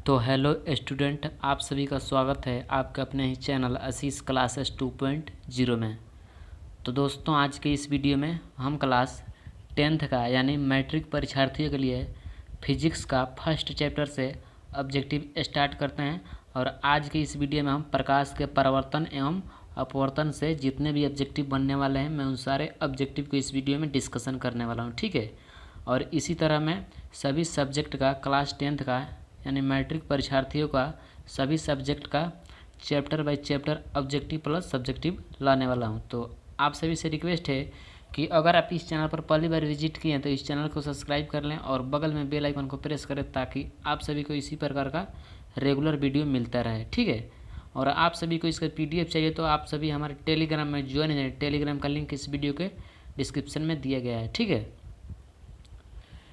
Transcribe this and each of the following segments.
तो hello student, आप सभी का स्वागत है आपके अपने ही चैनल आशीष क्लासेस 2.0 में। तो दोस्तों, आज के इस वीडियो में हम क्लास 10th का यानी मैट्रिक परीक्षार्थियों के लिए फिजिक्स का फर्स्ट चैप्टर से ऑब्जेक्टिव स्टार्ट करते हैं। और आज के इस वीडियो में हम प्रकाश के परावर्तन एवं अपवर्तन से जितने भी ऑब्जेक्टिव बनने वाले हैं, मैं उन सारे ऑब्जेक्टिव को इस वीडियो में डिस्कशन करने वाला हूँ, ठीक है। और इसी तरह मैं सभी सब्जेक्ट का क्लास 10th का यानी मैट्रिक परीक्षार्थियों का सभी सब्जेक्ट का chapter by chapter objective plus subjective लाने वाला हूं। तो आप सभी से रिक्वेस्ट है कि अगर आप इस चैनल पर पहली बार विजिट किए हैं तो इस चैनल को सब्सक्राइब कर लें और बगल में बेल आइकन को प्रेस करें ताकि आप सभी को इसी प्रकार का रेगुलर वीडियो मिलता रहे, ठीक है। और आप सभी को इसका PDF चाहिए तो आप सभी हमारे टेलीग्राम में ज्वाइन हो जाए। टेलीग्राम का लिंक इस वीडियो के डिस्क्रिप्शन में दिया गया है, ठीक है।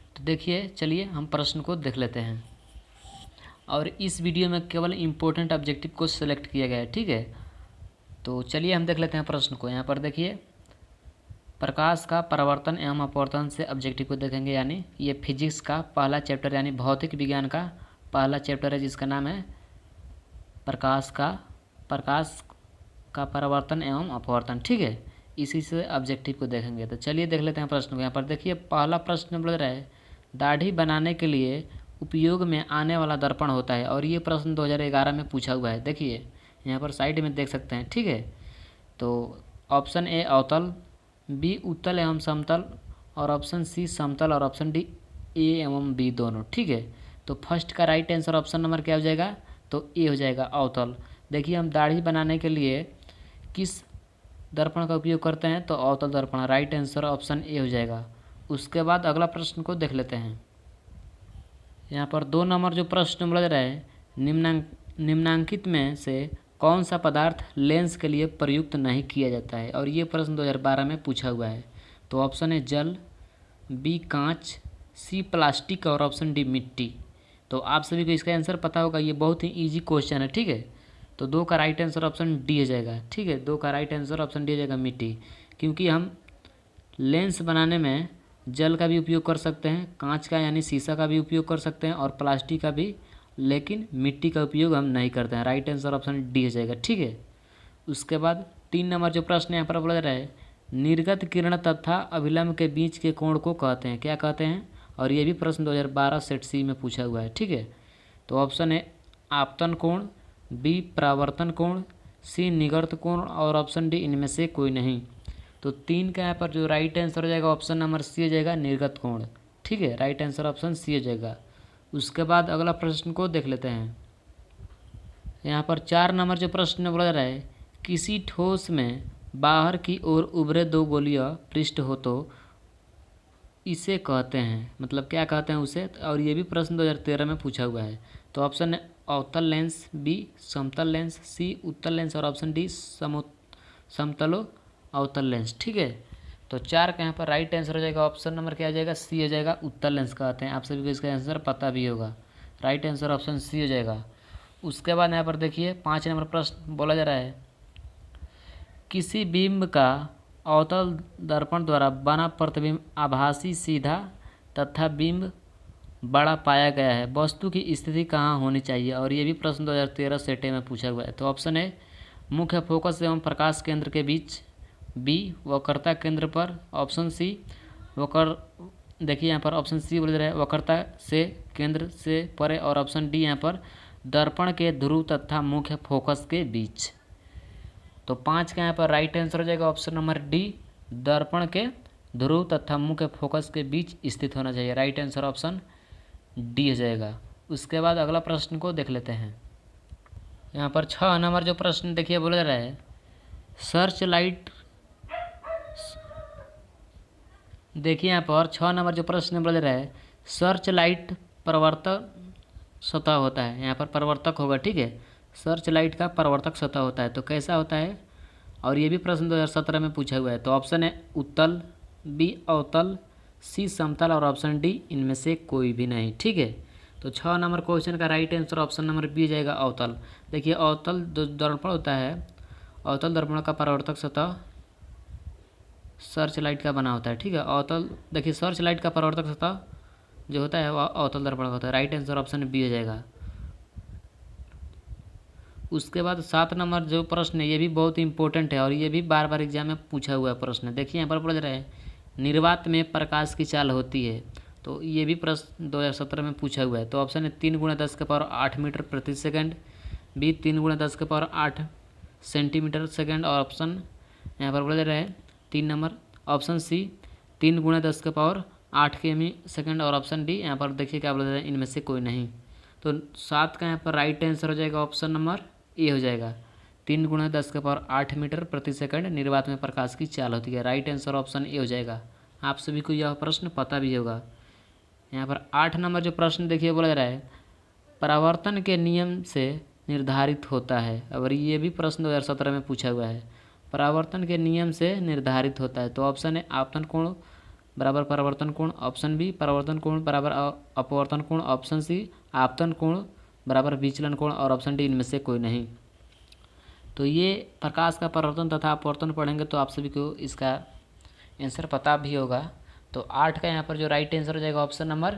तो देखिए, चलिए हम प्रश्न को देख लेते हैं। और इस वीडियो में केवल इम्पोर्टेंट ऑब्जेक्टिव को सिलेक्ट किया गया है, ठीक है। तो चलिए हम देख लेते हैं प्रश्न को। यहाँ पर देखिए, प्रकाश का परावर्तन एवं अपवर्तन से ऑब्जेक्टिव को देखेंगे, यानी ये फिजिक्स का पहला चैप्टर यानी भौतिक विज्ञान का पहला चैप्टर है जिसका नाम है प्रकाश का परावर्तन एवं अपवर्तन, ठीक है। इसी से ऑब्जेक्टिव को देखेंगे। तो चलिए देख लेते हैं प्रश्न को। यहाँ पर देखिए, पहला प्रश्न बोल रहा है दाढ़ी बनाने के लिए उपयोग में आने वाला दर्पण होता है। और ये प्रश्न 2011 में पूछा हुआ है। देखिए यहाँ पर साइड में देख सकते हैं, ठीक है। तो ऑप्शन ए अवतल, बी उत्तल एवं समतल, और ऑप्शन सी समतल, और ऑप्शन डी ए एवं बी दोनों, ठीक है। तो फर्स्ट का राइट आंसर ऑप्शन नंबर क्या हो जाएगा? तो ए हो जाएगा, अवतल। देखिए, हम दाढ़ी बनाने के लिए किस दर्पण का उपयोग करते हैं? तो अवतल दर्पण। राइट आंसर ऑप्शन ए हो जाएगा। उसके बाद अगला प्रश्न को देख लेते हैं। यहाँ पर 2 नंबर जो प्रश्न मिल रहा है, निम्नांकित में से कौन सा पदार्थ लेंस के लिए प्रयुक्त नहीं किया जाता है? और ये प्रश्न 2012 में पूछा हुआ है। तो ऑप्शन है जल, बी कांच, सी प्लास्टिक, और ऑप्शन डी मिट्टी। तो आप सभी को इसका आंसर पता होगा, ये बहुत ही ईजी क्वेश्चन है, ठीक है। तो 2 का राइट आंसर ऑप्शन डी हो जाएगा, ठीक है। 2 का राइट आंसर ऑप्शन डी हो जाएगा, मिट्टी। क्योंकि हम लेंस बनाने में जल का भी उपयोग कर सकते हैं, कांच का यानी शीशा का भी उपयोग कर सकते हैं, और प्लास्टिक का भी, लेकिन मिट्टी का उपयोग हम नहीं करते हैं। राइट आंसर ऑप्शन डी हो जाएगा, ठीक है। उसके बाद 3 नंबर जो प्रश्न यहाँ पर बोला रहा है, निर्गत किरण तथा अभिलंब के बीच के कोण को कहते हैं, क्या कहते हैं? और ये भी प्रश्न 2012 सेट सी में पूछा हुआ है, ठीक है। तो ऑप्शन है आपतन कोण, बी परावर्तन कोण, सी निगर्त कोण, और ऑप्शन डी इनमें से कोई नहीं। तो 3 का यहाँ पर जो राइट आंसर हो जाएगा ऑप्शन नंबर सी हो जाएगा, निर्गत कोण, ठीक है। राइट आंसर ऑप्शन सी हो जाएगा। उसके बाद अगला प्रश्न को देख लेते हैं। यहाँ पर 4 नंबर जो प्रश्न बोला जा रहा है, किसी ठोस में बाहर की ओर उभरे 2 गोलीय पृष्ठ हो तो इसे कहते हैं, मतलब क्या कहते हैं उसे? और ये भी प्रश्न 2013 में पूछा हुआ है। तो ऑप्शन है अवतल लेंस, बी समतल लेंस, सी उत्तल लेंस, और ऑप्शन डी समतलो अवतल लेंस, ठीक है। तो 4 का यहाँ पर राइट आंसर हो जाएगा ऑप्शन नंबर क्या हो जाएगा? सी हो जाएगा, उत्तल लेंस कहते हैं। आप सभी को इसका आंसर पता भी होगा। राइट आंसर ऑप्शन सी हो जाएगा। उसके बाद यहाँ पर देखिए, 5 नंबर प्रश्न बोला जा रहा है, किसी बिंब का अवतल दर्पण द्वारा बना प्रतिबिंब आभासी, सीधा तथा बिंब बड़ा पाया गया है, वस्तु की स्थिति कहाँ होनी चाहिए? और ये भी प्रश्न 2013 सेटे में पूछा हुआ है। तो ऑप्शन है मुख्य फोकस एवं प्रकाश केंद्र के बीच, बी वक्रता केंद्र पर, ऑप्शन सी देखिए यहाँ पर ऑप्शन सी बोल रहा है वक्रता से केंद्र से परे, और ऑप्शन डी यहाँ पर दर्पण के ध्रुव तथा मुख्य फोकस के बीच। तो 5 का यहाँ पर राइट आंसर हो जाएगा ऑप्शन नंबर डी, दर्पण के ध्रुव तथा मुख्य फोकस के बीच स्थित होना चाहिए। राइट आंसर ऑप्शन डी हो जाएगा। उसके बाद अगला प्रश्न को देख लेते हैं। यहाँ पर 6 नंबर जो प्रश्न देखिए बोला जा रहा है, सर्च लाइट। देखिए यहाँ पर 6 नंबर जो प्रश्न बोला जा रहा है, सर्च लाइट परावर्तक सतह होता है। यहाँ पर परावर्तक होगा, ठीक है। सर्च लाइट का परावर्तक सतह होता है, तो कैसा होता है? और ये भी प्रश्न 2017 में पूछा हुआ है। तो ऑप्शन है उत्तल, बी अवतल, सी समतल, और ऑप्शन डी इनमें से कोई भी नहीं, ठीक है। तो 6 नंबर क्वेश्चन का right answer option number B जाएगा, अवतल। देखिए, अवतल दर्पण होता है, अवतल दर्पण का परावर्तक सतह सर्च लाइट का बना होता है, ठीक है। अवतल देखिए, सर्च लाइट का परावर्तक सतह जो होता है वह अवतल दर्पण का होता है। राइट आंसर ऑप्शन बी हो जाएगा। उसके बाद 7 नंबर जो प्रश्न है ये भी बहुत इंपॉर्टेंट है और ये भी बार बार एग्जाम में पूछा हुआ प्रश्न है। देखिए यहाँ पर बोल रहा है निर्वात में प्रकाश की चाल होती है, तो ये भी प्रश्न 2017 में पूछा हुआ है। तो ऑप्शन है 3 × 10⁸ मीटर प्रति सेकंड, बी 3 × 10⁸ सेंटीमीटर सेकंड, और ऑप्शन यहाँ पर बोला जा रहा है 3 नंबर ऑप्शन सी 3 × 10⁸ किमी सेकंड, और ऑप्शन डी यहाँ पर देखिए क्या बोला जा रहा है इनमें से कोई नहीं। तो 7 का यहाँ पर राइट आंसर हो जाएगा ऑप्शन नंबर ए हो जाएगा। 3 × 10⁸ मीटर प्रति सेकंड निर्वात में प्रकाश की चाल होती है। राइट आंसर ऑप्शन ए हो जाएगा। आप सभी को यह प्रश्न पता भी होगा। यहाँ पर 8 नंबर जो प्रश्न देखिए बोला जा रहा है परावर्तन के नियम से निर्धारित होता है, और ये भी प्रश्न 2017 में पूछा हुआ है। परावर्तन के नियम से निर्धारित होता है, तो ऑप्शन है आपतन कोण बराबर परावर्तन कोण, ऑप्शन बी परावर्तन कोण बराबर अपवर्तन कोण, ऑप्शन सी आपतन कोण बराबर विचलन कोण, और ऑप्शन डी इनमें से कोई नहीं। तो ये प्रकाश का परावर्तन तथा अपवर्तन पढ़ेंगे तो आप सभी को इसका आंसर पता भी होगा। तो 8 का यहाँ पर जो राइट आंसर हो जाएगा ऑप्शन नंबर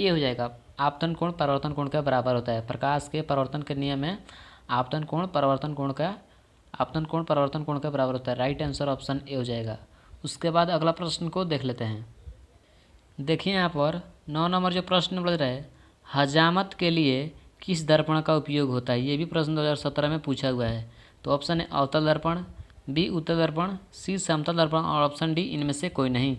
ए हो जाएगा। आपतन कोण परावर्तन कोण का बराबर होता है। प्रकाश के परावर्तन के नियम में आपतन कोण परावर्तन कोण का बराबर होता है। राइट आंसर ऑप्शन ए हो जाएगा। उसके बाद अगला प्रश्न को देख लेते हैं। देखिए यहाँ पर 9 नंबर जो प्रश्न बोल रहा है हजामत के लिए किस दर्पण का उपयोग होता है, ये भी प्रश्न 2017 में पूछा हुआ है। तो ऑप्शन है अवतल दर्पण, बी उत्तल दर्पण, सी समतल दर्पण, और ऑप्शन डी इनमें से कोई नहीं।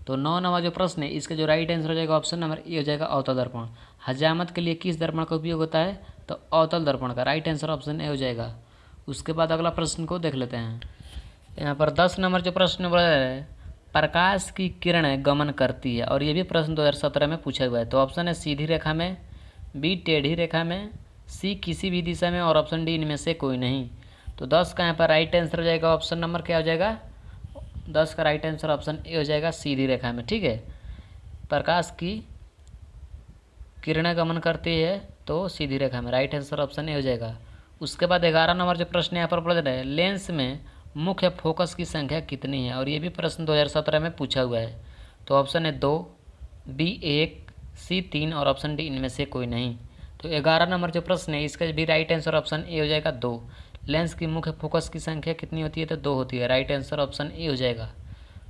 तो 9 नंबर जो प्रश्न है इसका जो राइट आंसर हो जाएगा ऑप्शन नंबर ए हो जाएगा अवतल दर्पण। हजामत के लिए किस दर्पण का उपयोग होता है, तो अवतल दर्पण का। राइट आंसर ऑप्शन ए हो जाएगा। उसके बाद अगला प्रश्न को देख लेते हैं। यहाँ पर 10 नंबर जो प्रश्न बोला है प्रकाश की किरणें गमन करती है, और ये भी प्रश्न 2017 में पूछा हुआ है। तो ऑप्शन है सीधी रेखा में, बी टेढ़ी रेखा में, सी किसी भी दिशा में, और ऑप्शन डी इनमें से कोई नहीं। तो 10 का यहाँ पर राइट आंसर हो जाएगा ऑप्शन नंबर क्या हो जाएगा, 10 का राइट आंसर ऑप्शन ए हो जाएगा सीधी रेखा में। ठीक है, प्रकाश की किरणें गमन करती है तो सीधी रेखा में। राइट आंसर ऑप्शन ए हो जाएगा। उसके बाद 11 नंबर जो प्रश्न यहाँ पर पढ़ रहे हैं लेंस में मुख्य फोकस की संख्या कितनी है, और ये भी प्रश्न 2017 में पूछा हुआ है। तो ऑप्शन है 2, बी 1, सी 3, और ऑप्शन डी इनमें से कोई नहीं। तो 11 नंबर जो प्रश्न है इसका भी राइट आंसर ऑप्शन ए हो जाएगा 2। लेंस की मुख्य फोकस की संख्या कितनी होती है, तो 2 होती है। राइट आंसर ऑप्शन ए हो जाएगा।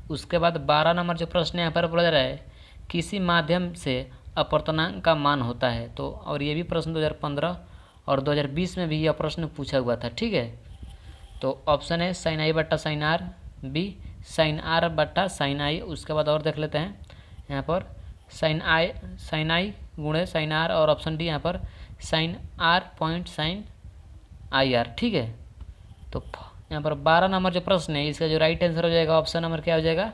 उसके बाद 12 नंबर जो प्रश्न यहाँ पर बोला जा रहा है किसी माध्यम से अपवर्तनांक का मान होता है, तो और ये भी प्रश्न 2015 और 2020 में भी यह प्रश्न पूछा हुआ था। ठीक है, तो ऑप्शन है साइन आई बट्टा sine r, B sine r बट्टा साइन आई। उसके बाद और देख लेते हैं यहाँ पर साइन आई गुणे साइन आर, और ऑप्शन डी यहाँ पर sine r point sine i r. ठीक है, तो यहाँ पर 12 नंबर जो प्रश्न है इसका जो राइट आंसर हो जाएगा ऑप्शन नंबर क्या हो जाएगा,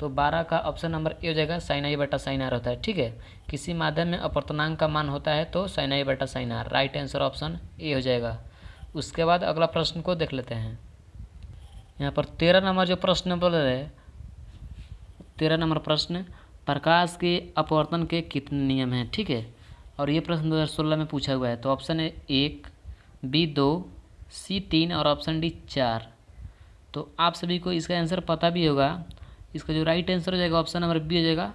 तो 12 का ऑप्शन नंबर ए हो जाएगा साइन आई बटा साइन आर होता है। ठीक है, किसी माध्यम में अपवर्तनांक का मान होता है तो साइन आई बटा sine r. Right answer option A हो जाएगा। उसके बाद अगला प्रश्न को देख लेते हैं। यहाँ पर 13 नंबर जो प्रश्न बोल रहे हैं 13 नंबर प्रश्न प्रकाश के अपवर्तन के कितने नियम हैं। ठीक है, और ये प्रश्न 2016 में पूछा हुआ है। तो ऑप्शन है 1, बी 2, सी 3, और ऑप्शन डी 4। तो आप सभी को इसका आंसर पता भी होगा। इसका जो राइट आंसर हो जाएगा ऑप्शन नंबर बी हो जाएगा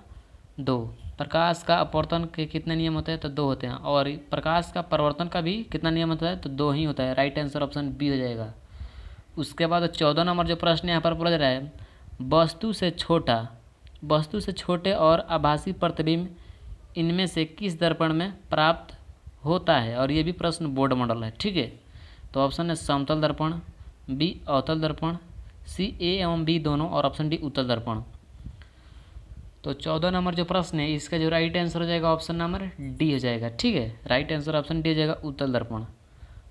2। प्रकाश का अपवर्तन के कितने नियम होते हैं, तो 2 होते हैं, और प्रकाश का परावर्तन का भी कितना नियम होता है, तो 2 ही होता है। राइट आंसर ऑप्शन बी हो जाएगा। उसके बाद 14 नंबर जो प्रश्न यहाँ पर बोला जा रहा है वस्तु से छोटे और आभासी प्रतिबिंब इनमें से किस दर्पण में प्राप्त होता है, और ये भी प्रश्न बोर्ड मॉडल है। ठीक है, तो ऑप्शन है समतल दर्पण, बी अवतल दर्पण, सी ए एवं बी दोनों, और ऑप्शन डी उत्तल दर्पण। तो 14 नंबर जो प्रश्न है इसका जो राइट आंसर हो जाएगा ऑप्शन नंबर डी हो जाएगा। ठीक है, राइट आंसर ऑप्शन डी हो जाएगा उत्तल दर्पण।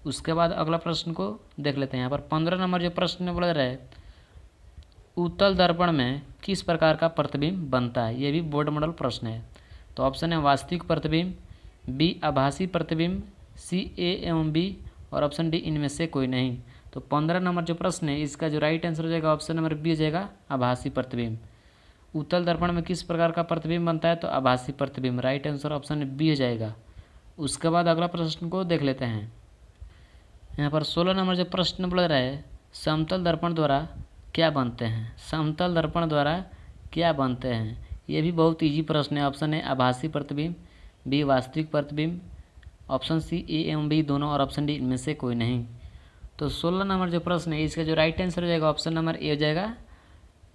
उसके बाद अगला प्रश्न को देख लेते हैं। यहाँ पर 15 नंबर जो प्रश्न बोला जा रहा है उत्तल दर्पण में किस प्रकार का प्रतिबिंब बनता है, ये भी बोर्ड मॉडल प्रश्न है। तो ऑप्शन है वास्तविक प्रतिबिंब, बी आभासी प्रतिबिंब, सी ए एवं बी, और ऑप्शन डी इनमें से कोई नहीं। तो 15 नंबर जो प्रश्न है इसका जो राइट आंसर हो जाएगा ऑप्शन नंबर बी हो जाएगा आभासी प्रतिबिंब। उत्तल दर्पण में किस प्रकार का प्रतिबिंब बनता है, तो आभासी प्रतिबिंब। राइट आंसर ऑप्शन बी हो जाएगा। उसके बाद अगला प्रश्न को देख लेते हैं। यहाँ पर 16 नंबर जो प्रश्न बोल रहा है समतल दर्पण द्वारा क्या बनते हैं, समतल दर्पण द्वारा क्या बनते हैं। ये भी बहुत ईजी प्रश्न है। ऑप्शन है आभासी प्रतिबिंब, बी वास्तविक प्रतिबिंब, ऑप्शन सी ए एवं बी दोनों, और ऑप्शन डी इनमें से कोई नहीं। तो 16 नंबर जो प्रश्न है इसका जो राइट आंसर हो जाएगा ऑप्शन नंबर ए हो जाएगा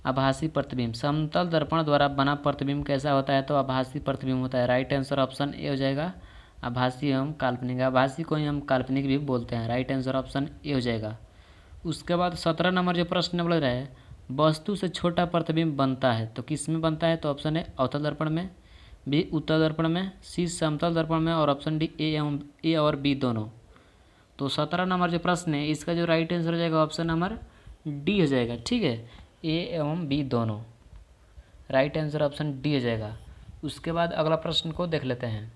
आभासी प्रतिबिंब। समतल दर्पण द्वारा बना प्रतिबिंब कैसा होता है, तो आभासी प्रतिबिंब होता है। राइट आंसर ऑप्शन ए हो जाएगा आभासी एवं काल्पनिक। आभासी को ही हम काल्पनिक भी बोलते हैं। राइट आंसर ऑप्शन ए हो जाएगा। उसके बाद 17 नंबर जो प्रश्न बोल रहा है वस्तु से छोटा प्रतिबिंब बनता है, तो किस में बनता है, तो ऑप्शन है अवतल दर्पण में, बी उत्तल दर्पण में, सी समतल दर्पण में और ऑप्शन डी ए और बी दोनों। तो 17 नंबर जो प्रश्न है इसका जो राइट आंसर हो जाएगा ऑप्शन नंबर डी हो जाएगा। ठीक है, ए एवं बी दोनों। राइट आंसर ऑप्शन डी हो जाएगा। उसके बाद अगला प्रश्न को देख लेते हैं।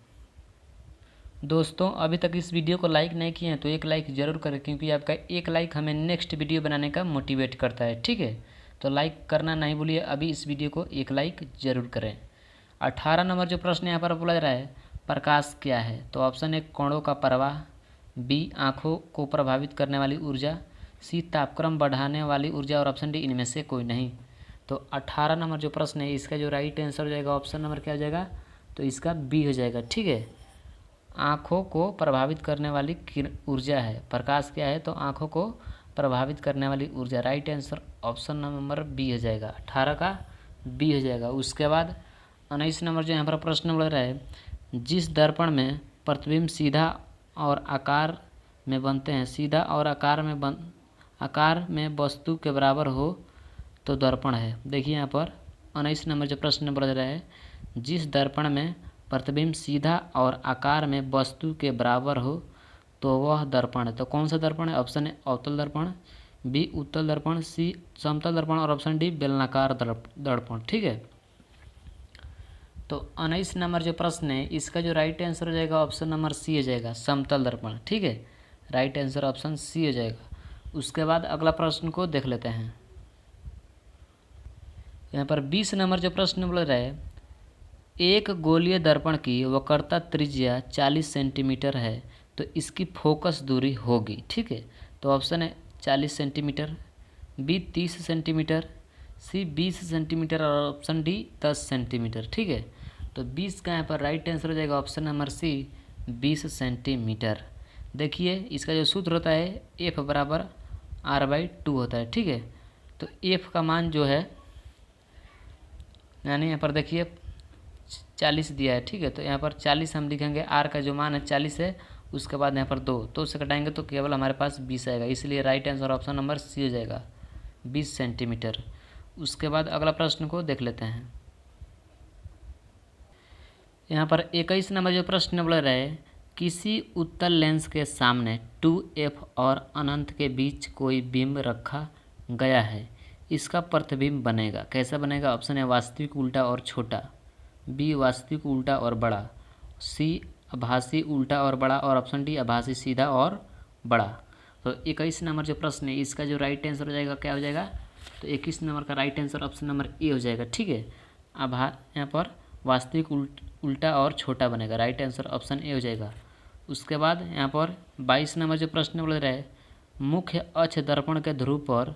दोस्तों अभी तक इस वीडियो को लाइक नहीं किए हैं तो एक लाइक ज़रूर करें, क्योंकि आपका एक लाइक हमें नेक्स्ट वीडियो बनाने का मोटिवेट करता है। ठीक है, तो लाइक करना नहीं भूलिए, अभी इस वीडियो को एक लाइक ज़रूर करें। 18 नंबर जो प्रश्न यहाँ पर बोला जा रहा है प्रकाश क्या है, तो ऑप्शन है कोणों का प्रवाह, बी आँखों को प्रभावित करने वाली ऊर्जा, सी तापक्रम बढ़ाने वाली ऊर्जा और ऑप्शन डी इनमें से कोई नहीं। तो 18 नंबर जो प्रश्न है इसका जो राइट आंसर हो जाएगा ऑप्शन नंबर क्या हो जाएगा, तो इसका बी हो जाएगा। ठीक है, आँखों को प्रभावित करने वाली ऊर्जा है। प्रकाश क्या है, तो आँखों को प्रभावित करने वाली ऊर्जा। Right answer option number B हो जाएगा। 18 का बी हो जाएगा। उसके बाद 19 नंबर जो यहाँ पर प्रश्न बोल रहा है जिस दर्पण में प्रतिबिंब सीधा और आकार में बनते हैं, सीधा और आकार में वस्तु के बराबर हो तो दर्पण है। देखिए यहाँ पर 19 नंबर जो प्रश्न बोल रहा है जिस दर्पण में प्रतिबिंब सीधा और आकार में वस्तु के बराबर हो तो वह दर्पण है। तो कौन सा दर्पण है, ऑप्शन है अवतल दर्पण, बी उत्तल दर्पण, सी समतल दर्पण और ऑप्शन डी बेलनाकार दर्पण। ठीक है, तो 19 नंबर जो प्रश्न है इसका जो राइट आंसर हो जाएगा ऑप्शन नंबर सी हो जाएगा समतल दर्पण। ठीक है, राइट आंसर ऑप्शन सी हो जाएगा। उसके बाद अगला प्रश्न को देख लेते हैं। यहाँ पर 20 नंबर जो प्रश्न बोल रहा है एक गोलीय दर्पण की वक्रता त्रिज्या 40 सेंटीमीटर है तो इसकी फोकस दूरी होगी। ठीक है, तो ऑप्शन है 40 सेंटीमीटर, बी 30 सेंटीमीटर, सी 20 सेंटीमीटर और ऑप्शन डी 10 सेंटीमीटर। ठीक है, तो 20 का यहाँ पर राइट आंसर हो जाएगा ऑप्शन नंबर सी 20 सेंटीमीटर। देखिए इसका जो सूत्र होता है एफ बराबर r/2 होता है। ठीक है, तो एफ का मान जो है यानी यहाँ पर देखिए 40 दिया है। ठीक है, तो यहाँ पर 40 हम लिखेंगे, आर का जो मान है 40 है, उसके बाद यहाँ पर 2 तो उससे कटाएंगे तो केवल हमारे पास 20 आएगा, इसलिए right answer option number C हो जाएगा 20 सेंटीमीटर। उसके बाद अगला प्रश्न को देख लेते हैं। यहाँ पर 21 नंबर जो प्रश्न बोल रहा है किसी उत्तल लेंस के सामने 2f और अनंत के बीच कोई बिंब रखा गया है, इसका प्रतिबिंब बनेगा, कैसा बनेगा, ऑप्शन है वास्तविक उल्टा और छोटा, बी वास्तविक उल्टा और बड़ा, सी आभासी उल्टा और बड़ा और ऑप्शन डी आभासी सीधा और बड़ा। तो 21 नंबर जो प्रश्न है इसका जो राइट आंसर हो जाएगा क्या हो जाएगा, तो 21 नंबर का right answer option number A हो जाएगा। ठीक है, यहाँ पर वास्तविक उल्टा और छोटा बनेगा, राइट आंसर ऑप्शन ए हो जाएगा। उसके बाद यहाँ पर 22 नंबर जो प्रश्न बोल रहा है मुख्य अक्ष दर्पण के ध्रुव पर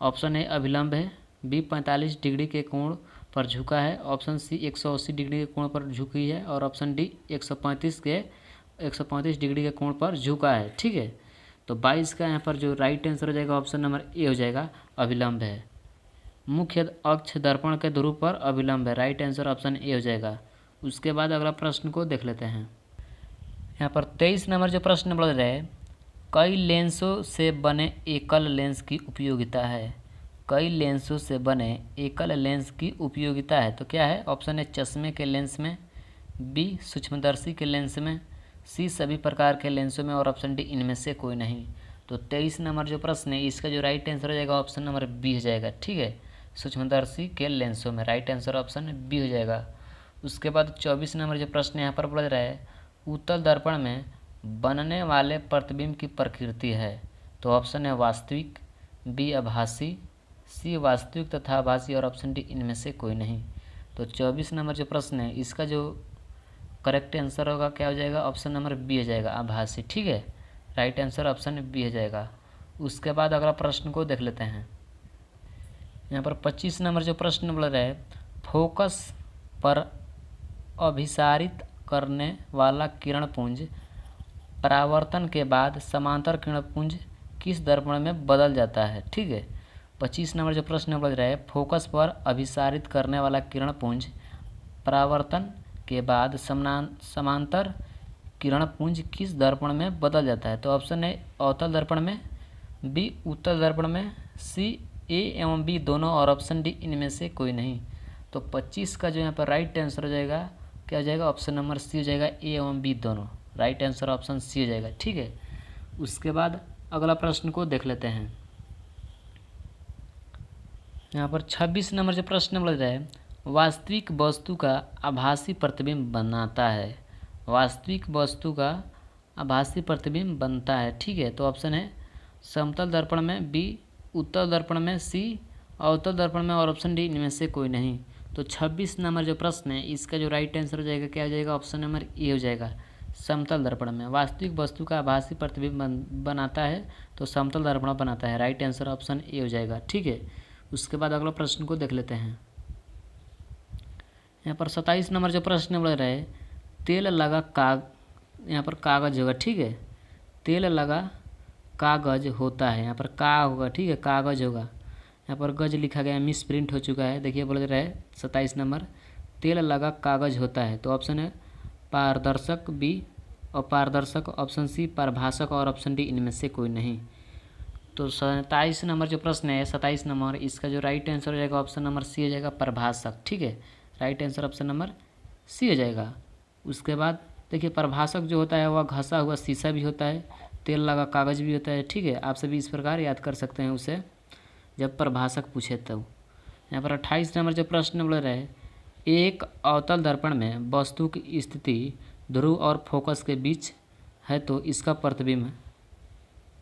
ऑप्शन ए अभिलंब है, बी 45 डिग्री के कोण पर झुका है, ऑप्शन सी 180 डिग्री के कोण पर झुकी है और ऑप्शन डी 135 डिग्री के कोण पर झुका है। ठीक है, तो 22 का यहाँ पर जो राइट आंसर हो जाएगा ऑप्शन नंबर ए हो जाएगा अभिलंब है। मुख्य अक्ष दर्पण के ध्रुव पर अभिलंब है, राइट आंसर ऑप्शन ए हो जाएगा। उसके बाद अगला प्रश्न को देख लेते हैं। यहाँ पर 23 नंबर जो प्रश्न बोल रहे हैं कई लेंसों से बने एकल लेंस की उपयोगिता है, कई लेंसों से बने एकल लेंस की उपयोगिता है, तो क्या है, ऑप्शन है चश्मे के लेंस में, बी सूक्ष्मदर्शी के लेंस में, सी सभी प्रकार के लेंसों में और ऑप्शन डी इनमें से कोई नहीं। तो 23 नंबर जो प्रश्न है इसका जो राइट आंसर हो जाएगा ऑप्शन नंबर बी हो जाएगा। ठीक है, सूक्ष्मदर्शी के लेंसों में, राइट आंसर ऑप्शन बी हो जाएगा। उसके बाद 24 नंबर जो प्रश्न यहाँ पर बोल रहा है उत्तल दर्पण में बनने वाले प्रतिबिंब की प्रकृति है, तो ऑप्शन है वास्तविक, बी आभासी, सी वास्तविक तथा आभासी और ऑप्शन डी इनमें से कोई नहीं। तो 24 नंबर जो प्रश्न है इसका जो करेक्ट आंसर होगा क्या हो जाएगा, ऑप्शन नंबर बी हो जाएगा आभासी। ठीक है, राइट आंसर ऑप्शन बी हो जाएगा। उसके बाद अगला प्रश्न को देख लेते हैं। यहाँ पर 25 नंबर जो प्रश्न बोल रहा है फोकस पर अभिसारित करने वाला किरण पुंज परावर्तन के बाद समांतर किरण पुंज किस दर्पण में बदल जाता है। ठीक है, 25 नंबर जो प्रश्न बोल रहा है, फोकस पर अभिसारित करने वाला किरण पुंज परावर्तन के बाद समांतर किरण पुंज किस दर्पण में बदल जाता है। तो ऑप्शन ए अवतल दर्पण में, बी उत्तल दर्पण में, सी ए एवं बी दोनों और ऑप्शन डी इनमें से कोई नहीं। तो 25 का जो यहाँ पर राइट आंसर हो जाएगा, क्या हो जाएगा, ऑप्शन नंबर सी हो जाएगा, ए एवं बी दोनों। राइट आंसर ऑप्शन सी हो जाएगा। ठीक है, उसके बाद अगला प्रश्न को देख लेते हैं। यहाँ पर 26 नंबर जो प्रश्न बोल रहा है, वास्तविक वस्तु का आभासी प्रतिबिंब बनाता है। वास्तविक वस्तु का आभासी प्रतिबिंब बनता है। ठीक है, तो ऑप्शन है समतल दर्पण में, बी उत्तल दर्पण में, सी अवतल दर्पण में और ऑप्शन डी इनमें से कोई नहीं। तो 26 नंबर जो प्रश्न है इसका जो राइट आंसर हो जाएगा, क्या हो जाएगा, ऑप्शन नंबर ए हो जाएगा, समतल दर्पण में। वास्तविक वस्तु का आभासी प्रतिबिंब बनाता है तो समतल दर्पण बनाता है। राइट आंसर ऑप्शन ए हो जाएगा। ठीक है, उसके बाद अगला प्रश्न को देख लेते हैं। यहाँ पर 27 नंबर जो प्रश्न बोल रहा है, तेल लगा यहाँ पर कागज होगा। ठीक है, तेल लगा कागज होता है, यहाँ पर का होगा। ठीक है, कागज होगा, यहाँ पर गज लिखा गया, मिस प्रिंट हो चुका है। देखिए बोल रहा है 27 नंबर, तेल लगा कागज होता है। तो ऑप्शन है पारदर्शक, बी अपारदर्शक, ऑप्शन सी पारभाषक और ऑप्शन डी इनमें से कोई नहीं। तो 27 नंबर जो प्रश्न है, 27 नंबर, इसका जो राइट आंसर हो जाएगा ऑप्शन नंबर सी हो जाएगा, प्रभाषक। ठीक है, right answer option number C हो जाएगा। उसके बाद देखिए प्रभाषक जो होता है वह घसा हुआ शीशा भी होता है, तेल लगा कागज भी होता है। ठीक है, आप सभी इस प्रकार याद कर सकते हैं उसे जब प्रभाषक पूछे तब। यहाँ पर 28 नंबर जो प्रश्न बोल रहे हैं, एक अवतल दर्पण में वस्तु की स्थिति ध्रुव और फोकस के बीच है तो इसका प्रतिबिंब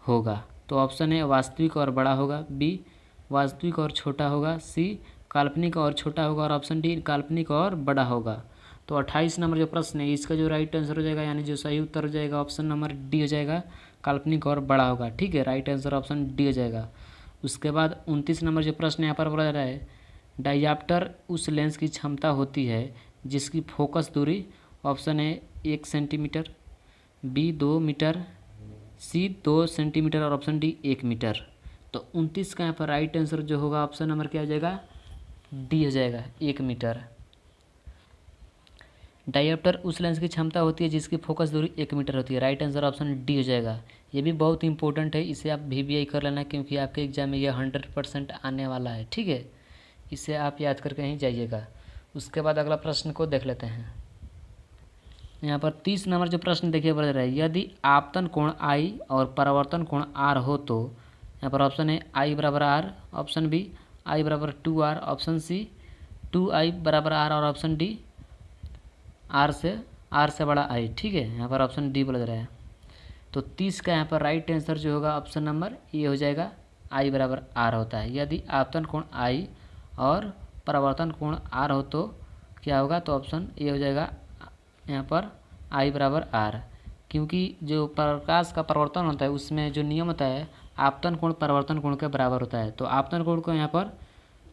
होगा। तो ऑप्शन है वास्तविक और बड़ा होगा, बी वास्तविक और छोटा होगा, सी काल्पनिक और छोटा होगा और ऑप्शन डी काल्पनिक और बड़ा होगा। तो 28 नंबर जो प्रश्न है इसका जो राइट आंसर हो जाएगा, यानी जो सही उत्तर हो जाएगा ऑप्शन नंबर डी हो जाएगा, काल्पनिक और बड़ा होगा। ठीक है, राइट आंसर ऑप्शन डी हो जाएगा। उसके बाद 29 नंबर जो प्रश्न यहाँ पर बोला रहा है, डायप्टर उस लेंस की क्षमता होती है जिसकी फोकस दूरी, ऑप्शन है 1 सेंटीमीटर, बी 2 मीटर, सी 2 सेंटीमीटर और ऑप्शन डी 1 मीटर। तो 29 का यहाँ पर राइट आंसर जो होगा ऑप्शन नंबर क्या हो जाएगा, डी हो जाएगा, 1 मीटर। डायप्टर उस लेंस की क्षमता होती है जिसकी फोकस दूरी 1 मीटर होती है। राइट आंसर ऑप्शन डी हो जाएगा। ये भी बहुत इंपॉर्टेंट है, इसे आप VBI कर लेना क्योंकि आपके एग्जाम में ये 100% आने वाला है। ठीक है, इसे आप याद करके ही जाइएगा। उसके बाद अगला प्रश्न को देख लेते हैं। यहाँ पर 30 नंबर जो प्रश्न देखिए बोल रहा है, यदि आपतन कोण I और परावर्तन कोण R हो तो, यहाँ पर ऑप्शन है I बराबर R, ऑप्शन बी I बराबर 2R, ऑप्शन सी 2I बराबर R और ऑप्शन डी R से बड़ा I। ठीक है, यहाँ पर ऑप्शन डी बोला जा रहा है। तो 30 का यहाँ पर राइट आंसर जो होगा ऑप्शन नंबर ए हो जाएगा, I बराबर R होता है। यदि आपतन कोण I और परावर्तन कोण R हो तो क्या होगा, तो ऑप्शन ए हो जाएगा, यहाँ पर I बराबर R। क्योंकि जो प्रकाश का परावर्तन होता है उसमें जो नियम होता है आपतन कोण परावर्तन कोण के बराबर होता है। तो आपतन कोण को यहाँ पर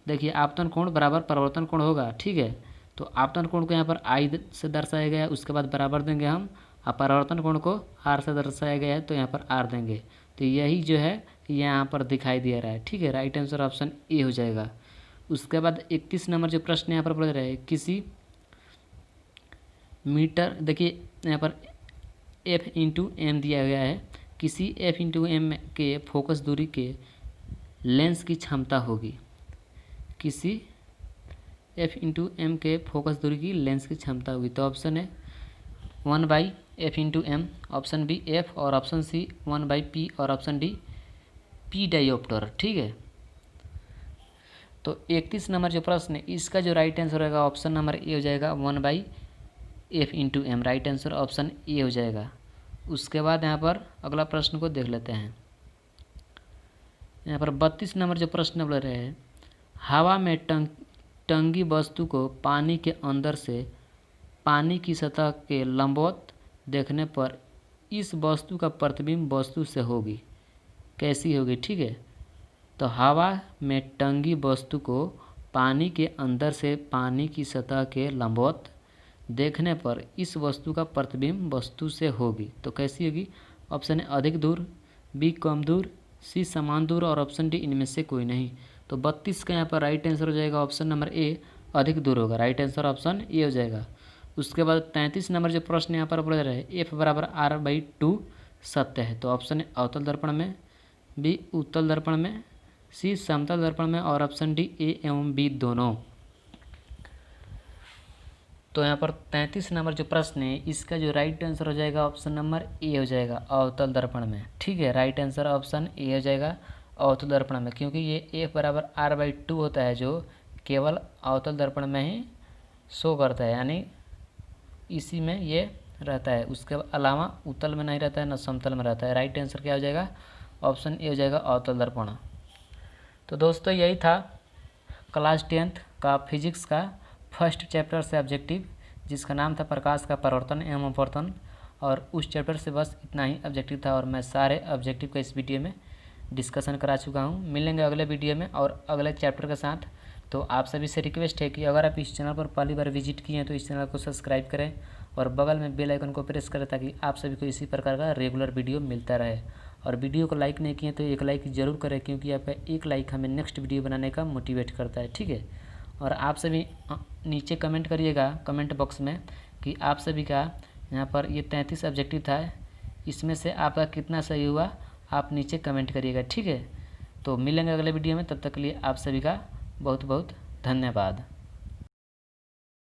देखिए, आपतन कोण बराबर परावर्तन कोण होगा। ठीक है, तो आपतन कोण को यहाँ पर I से दर्शाया गया है, उसके बाद बराबर देंगे हम, और परावर्तन कोण को R से दर्शाया गया है तो यहाँ पर R देंगे। तो यही जो है यहाँ पर दिखाई दे रहा है। ठीक है, राइट आंसर ऑप्शन ए हो जाएगा। उसके बाद 31 नंबर जो प्रश्न यहाँ पर बोल रहा है, किसी मीटर, देखिए यहाँ पर F/m दिया गया है, किसी F/m के फोकस दूरी के लेंस की क्षमता होगी। किसी F/m के फोकस दूरी की लेंस की क्षमता होगी। तो ऑप्शन है 1/f/m, ऑप्शन बी F और ऑप्शन सी 1/p और ऑप्शन डी P डायोप्टर। ठीक है, तो 31 नंबर जो प्रश्न है इसका जो राइट आंसर होगा ऑप्शन नंबर ए हो जाएगा, 1/f/m। Right answer option A हो जाएगा। उसके बाद यहाँ पर अगला प्रश्न को देख लेते हैं। यहाँ पर 32 नंबर जो प्रश्न बोल रहे हैं, हवा में टंगी वस्तु को पानी के अंदर से पानी की सतह के लंबवत देखने पर इस वस्तु का प्रतिबिंब वस्तु से होगी, कैसी होगी। ठीक है, तो हवा में टंगी वस्तु को पानी के अंदर से पानी की सतह के लंबवत देखने पर इस वस्तु का प्रतिबिंब वस्तु से होगी, तो कैसी होगी। ऑप्शन है अधिक दूर, बी कम दूर, सी समान दूर और ऑप्शन डी इनमें से कोई नहीं। तो 32 का यहाँ पर राइट आंसर हो जाएगा ऑप्शन नंबर ए, अधिक दूर होगा। राइट आंसर ऑप्शन ए हो जाएगा। उसके बाद 33 नंबर जो प्रश्न यहाँ पर बोला जा रहा है एफ बराबर r/2 सत्य है। तो ऑप्शन ए अवतल दर्पण में, बी उत्तल दर्पण में, सी समतल दर्पण में और ऑप्शन डी ए एवं बी दोनों। तो यहाँ पर 33 नंबर जो प्रश्न है इसका जो राइट आंसर हो जाएगा ऑप्शन नंबर ए हो जाएगा, अवतल दर्पण में। ठीक है, राइट आंसर ऑप्शन ए हो जाएगा, अवतल दर्पण में, क्योंकि ये एफ बराबर r/2 होता है जो केवल अवतल दर्पण में ही शो करता है, यानी इसी में ये रहता है, उसके अलावा उत्तल में नहीं रहता है न समतल में रहता है। राइट आंसर क्या हो जाएगा, ऑप्शन ए हो जाएगा, अवतल दर्पण। तो दोस्तों यही था क्लास 10th का फिजिक्स का फर्स्ट चैप्टर से ऑब्जेक्टिव, जिसका नाम था प्रकाश का परावर्तन एवं अपवर्तन। और उस चैप्टर से बस इतना ही ऑब्जेक्टिव था और मैं सारे ऑब्जेक्टिव का इस वीडियो में डिस्कशन करा चुका हूँ। मिलेंगे अगले वीडियो में और अगले चैप्टर के साथ। तो आप सभी से रिक्वेस्ट है कि अगर आप इस चैनल पर पहली बार विजिट किए हैं तो इस चैनल को सब्सक्राइब करें और बगल में बेल आइकन को प्रेस करें ताकि आप सभी को इसी प्रकार का रेगुलर वीडियो मिलता रहे। और वीडियो को लाइक नहीं किए तो एक लाइक ज़रूर करें, क्योंकि आपका एक लाइक हमें नेक्स्ट वीडियो बनाने का मोटिवेट करता है। ठीक है, और आप सभी नीचे कमेंट करिएगा कमेंट बॉक्स में कि आप सभी का यहाँ पर ये 33 ऑब्जेक्टिव था, इसमें से आपका कितना सही हुआ, आप नीचे कमेंट करिएगा। ठीक है, तो मिलेंगे अगले वीडियो में, तब तक के लिए आप सभी का बहुत बहुत धन्यवाद।